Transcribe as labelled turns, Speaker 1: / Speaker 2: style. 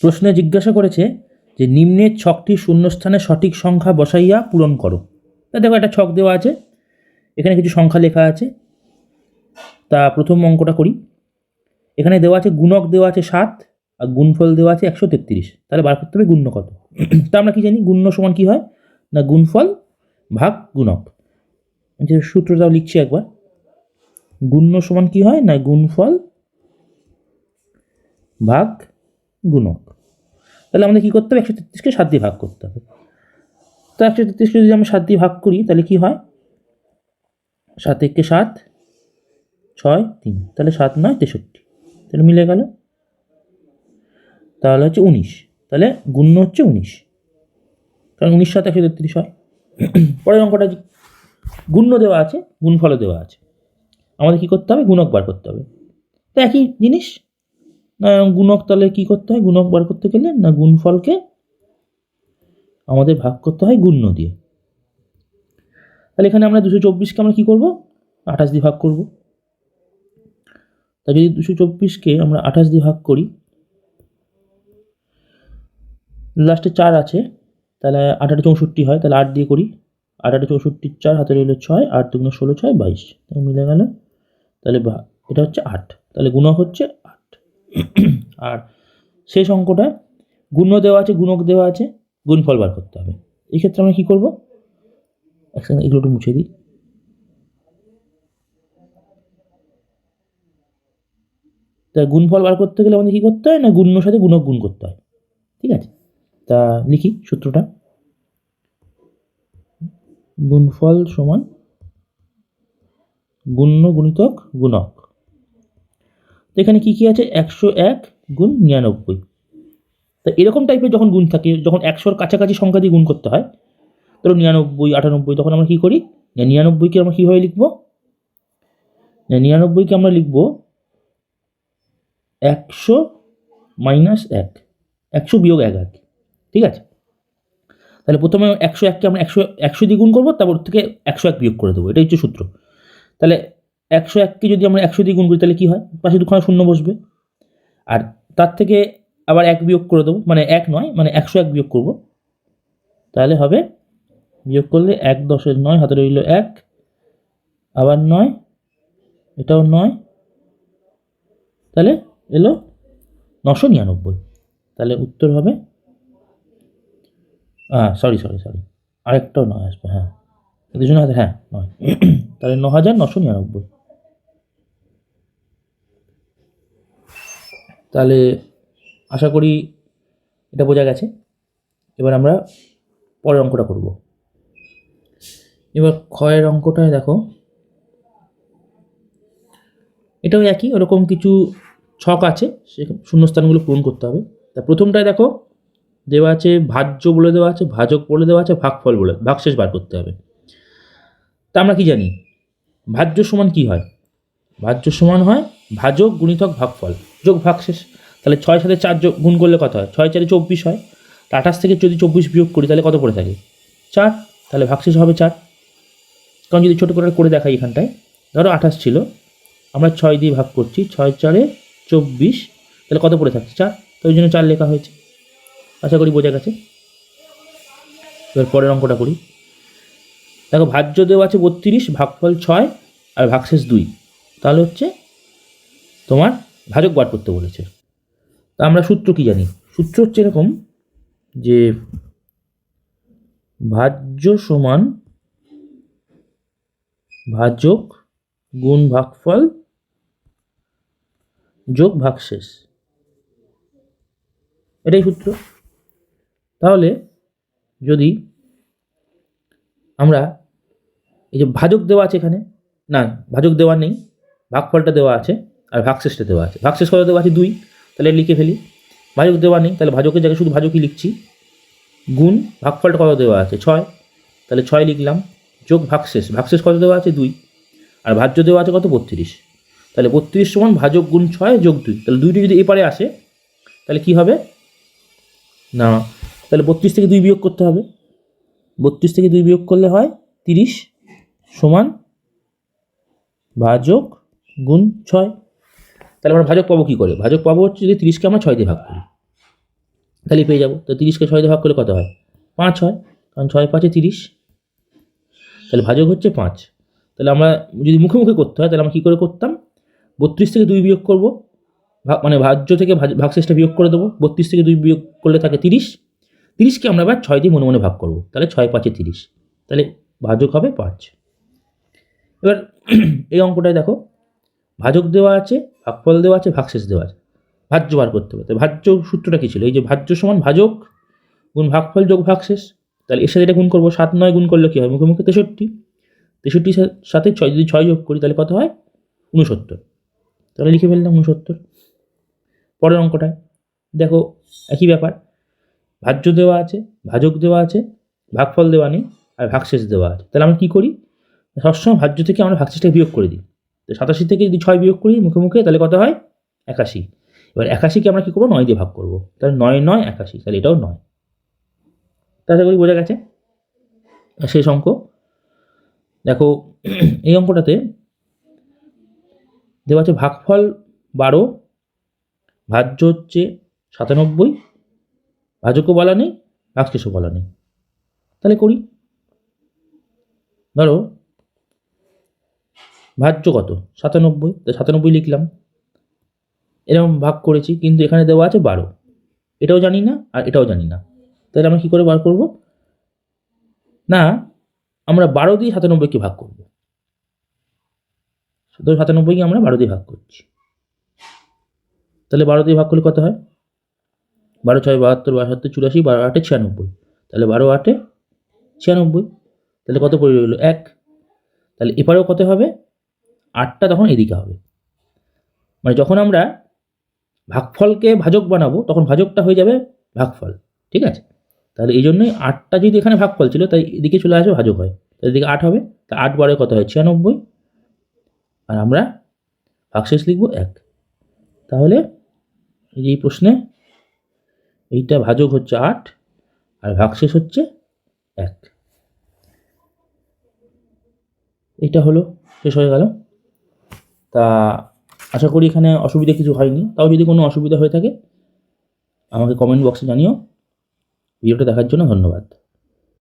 Speaker 1: প্রশ্নে জিজ্ঞাসা করেছে যে নিম্নের ছকটি শূন্যস্থানে সঠিক সংখ্যা বসাইয়া পূরণ করো। তা দেখো একটা ছক দেওয়া আছে, এখানে কিছু সংখ্যা লেখা আছে। তা প্রথম অঙ্কটা করি। এখানে দেওয়া আছে গুণক দেওয়া আছে 7 আর গুণফল দেওয়া আছে 133। তাহলে বার করতে হবে গুণ্য কত। তা আমরা কি জানি গুণ্য সমান কি হয় না গুণফল ভাগ গুণক। যে সূত্রটাও লিখছি একবার, গুণ্য সমান কি হয় না গুণফল ভাগ গুণক। তাহলে আমাদের কী করতে হবে 133কে 7 দিয়ে ভাগ করতে হবে। তো 133কে যদি আমরা 7 দিয়ে ভাগ করি তাহলে কি হয় 7 একে 7 6 3, তাহলে 7 9 63, তাহলে মিলে গেল। তাহলে হচ্ছে 19, তাহলে গুণ্য হচ্ছে 19, কারণ 19 7 133 হয়। পরের অঙ্কটা গুণ্য দেওয়া আছে গুণফলও দেওয়া আছে, আমাদের কী করতে হবে গুণক বার করতে হবে। তো একই জিনিস, গুণক তাহলে কী করতে হয় গুণক বার করতে গেলে না গুণফলকে আমাদের ভাগ করতে হয় গুণ্য দিয়ে। তাহলে এখানে আমরা 224কে আমরা কী করবো 28 দিয়ে ভাগ করব। তা যদি 224কে আমরা 28 দিয়ে ভাগ করি, লাস্টে 4 আছে, তাহলে 8 8 64 হয়, তাহলে 8 দিয়ে করি। 8 8 64, 4 হাতে রইল 6, 8 2 16 6 22, তাহলে মিলে গেল। তাহলে এটা হচ্ছে 8, তাহলে গুণক হচ্ছে 8। আর শেষ অঙ্কটা গুণ্য দেওয়া আছে গুণক দেওয়া আছে, গুণফল বার করতে হবে। এই ক্ষেত্রে আমরা কী করবো একসঙ্গে এগুলো একটু মুছে দিই। তা গুণফল বার করতে গেলে আমাদের কী করতে হয় না গুণ্যর সাথে গুণক গুণ করতে হয়। ঠিক আছে, তা লিখি সূত্রটা, গুণফল সমান গুণ্য গুণিতক গুণক। তো এখানে কী কী আছে 101 গুণ 99। তো এরকম টাইপের যখন গুণ থাকে, যখন 100-র কাছাকাছি সংখ্যা দিয়ে গুণ করতে হয়, ধরো 99 98, তখন আমরা কী করি 99কে আমরা কীভাবে লিখব 99কে আমরা লিখব 100 - 1, 100 - 1 আর কি। ঠিক আছে, তাহলে প্রথমে 101কে আমরা 100 দিয়ে গুণ করবো, তারপর থেকে 101 বিয়োগ করে দেবো, এটাই হচ্ছে সূত্র। তাহলে 101কে যদি আমরা 100 দিয়ে গুণ করি তাহলে কী হয় পাশে দুখানা শূন্য বসবে, আর তার থেকে আবার 1 বিয়োগ করে দেবো, মানে 1 নয় মানে 101 বিয়োগ করব, তাহলে হবে বিয়োগ করলে 1 10 9 হাতে রইল 1, আবার 9, এটাও 9, তাহলে এলো 999। তাহলে উত্তর হবে সরি আরেকটাও 9 আসবে, হ্যাঁ দুজনে হাতে, হ্যাঁ 9, তাহলে 9999। তাহলে আশা করি এটা বোঝা গেছে। এবার আমরা পরের অঙ্কটা করব। এবার ক্ষয়ের অঙ্কটায় দেখো, এটাও একই ওরকম কিছু ছক আছে, সে শূন্যস্থানগুলো পূরণ করতে হবে। তা প্রথমটায় দেখো দেওয়া আছে ভাজ্য বলে দেওয়া আছে, ভাজক বলে দেওয়া আছে, ভাগফল বলে, ভাগশেষ বার করতে হবে। তা আমরা কি জানি ভাজ্য সমান কি হয়, ভাজ্য সমান হয় ভাজক গুণিতক ভাগফল যোগ ভাগশেষ। তাহলে 6 সাথে 4 গুণ করলে কত হয় 6 4 24 হয়। তা 28 থেকে যদি 24 বিয়োগ করি তাহলে কত পড়ে থাকে 4, তাহলে ভাগশেষ হবে 4। কারণ যদি ছোটো করে দেখাই এখানটায়, ধরো 28 ছিল, আমরা 6 দিয়ে ভাগ করছি, 6 4 24, তাহলে কত পড়ে থাকছে 4, তো ওই জন্য 4 লেখা হয়েছে। আশা করি বোঝা গেছে। এবার পরের অঙ্কটা করি। দেখো ভাজ্য দেওয়া আছে 32, ভাগফল 6 আর ভাগশেষ 2, তাহলে হচ্ছে তোমার ভাজক বার করতে বলেছে। তা আমরা সূত্র কি জানি, সূত্র হচ্ছে এরকম যে ভাজ্য সমান ভাজক গুণ ভাগফল যোগ ভাগশেষ, এটাই সূত্র। তাহলে যদি আমরা এই যে ভাজক দেওয়া আছে এখানে, না ভাজক দেওয়া নেই, ভাগফলটা দেওয়া আছে আর ভাগশেষটা দেওয়া আছে, ভাগশেষ কত দেওয়া আছে 2, তাহলে লিখে ফেলি। ভাজক দেওয়া নেই, তাহলে ভাজকের জায়গায় শুধু ভাজকই লিখছি, গুণ ভাগফলটা কত দেওয়া আছে 6, তাহলে 6 লিখলাম, যোগ ভাগশেষ, ভাগশেষ কত দেওয়া আছে 2, আর ভাজ্য দেওয়া আছে কত 32, তাহলে 32 সমান ভাজক গুণ 6 যোগ 2, তাহলে 2টি যদি এপারে আসে তাহলে কি হবে না, তাহলে 32 থেকে 2 বিয়োগ করতে হবে, 32 থেকে 2 বিয়োগ করলে হয় 30 সমান ভাজক গুণ 6। তাহলে আমরা ভাজক পাবো কী করে, ভাজক পাবো হচ্ছে যদি 30কে আমরা 6 দিয়ে ভাগ করি, তাহলে পেয়ে যাবো। তো 30কে 6 দিয়ে ভাগ করলে কত হয়? 5 হয়, কারণ 6 5 30। তাহলে ভাজক হচ্ছে 5। তাহলে আমরা যদি মুখে মুখে করতে হয় তাহলে আমরা কী করে করতাম? 32 থেকে 2 বিয়োগ করবো, মানে ভাজ্য থেকে ভাগশেষটা বিয়োগ করে দেবো। 32 থেকে 2 বিয়োগ করলে থাকে 30। 30কে আমরা এবার 6 দিয়ে মনে মনে ভাগ করবো, তাহলে 6 5 30। তাহলে ভাজক হবে 5। এবার এই অঙ্কটায় দেখো ভাজক দেওয়া আছে, ভাগফল দেওয়া আছে, ভাগশেষ দেওয়া আছে, ভাজ্য বার করতে হবে। তো ভাজ্য সূত্রটা কী ছিল? এই যে ভাজ্য সমান ভাজক গুণ ভাগফল যোগ ভাগশেষ। তাহলে এর সাথে এটা গুণ করবো, 7 9 গুণ করলে কী হয়? মুখে মুখে 63। 63 সাথে 6 যদি 6 যোগ করি তাহলে কত হয়? 69। তাহলে লিখে ফেললাম 69। পরের অঙ্কটায় দেখো একই ব্যাপার, ভাজ্য দেওয়া আছে, ভাজক দেওয়া আছে, ভাগফল দেওয়া নেই, আর ভাগশেষ দেওয়া আছে। তাহলে আমরা কী করি? সবসময় ভাজ্য থেকে আমরা ভাগশেষটাকে বিয়োগ করে দিই। তো 87 থেকে যদি 6 বিয়োগ করি মুখে মুখে তাহলে কত হয়? 81। এবার 81কে আমরা কী করবো? 9 দিয়ে ভাগ করবো, তাহলে 9 9 81, তাহলে এটাও 9। তাহলে করি বোঝা গেছে। শেষ অঙ্ক দেখো, এই অঙ্কটাতে দেওয়া আছে ভাগফল 12, ভাজ্য হচ্ছে 97, ভাজকও বলা নেই, ভাগশেষও বলা নেই। তাহলে করি, ধরো ভাজ্য কত? 97, তো 97 লিখলাম, এরকম ভাগ করেছি, কিন্তু এখানে দেওয়া আছে 12, এটাও জানি না আর এটাও জানি না। তাহলে আমরা কী করে বার করব? না, আমরা 12 দিয়ে 97কে ভাগ করব। 97কে আমরা 12 দিয়ে ভাগ করছি, তাহলে 12 দিয়ে ভাগ করলে কত হয়? 12 6 72, 72 84, 12 8 96। তাহলে 12 8 96, তাহলে কত পড়ে রইল? 1। তাহলে এপারেও কত হবে? 8টা তখন এদিকে হবে। মানে যখন আমরা ভাগফলকে ভাজক বানাবো তখন ভাজকটা হয়ে যাবে ভাগফল, ঠিক আছে? তাহলে এই জন্যই 8টা যদি এখানে ভাগফল ছিল তাই এদিকে চলে আসবে ভাজক হয়, তাহলে এদিকে 8 হবে। তা 8 12 কত হয়? 96, আর আমরা ভাগশেষ লিখব 1। তাহলে এই যে এই প্রশ্নে এইটা ভাজক হচ্ছে 8 আর ভাগশেষ হচ্ছে 1। এইটা হলো, শেষ হয়ে গেল। তা আশা করি এখানে অসুবিধা কিছু হয়নি। তাও যদি কোনো অসুবিধা হয়ে থাকে আমাকে কমেন্ট বক্সে জানিও। ভিডিওটা দেখার জন্য ধন্যবাদ।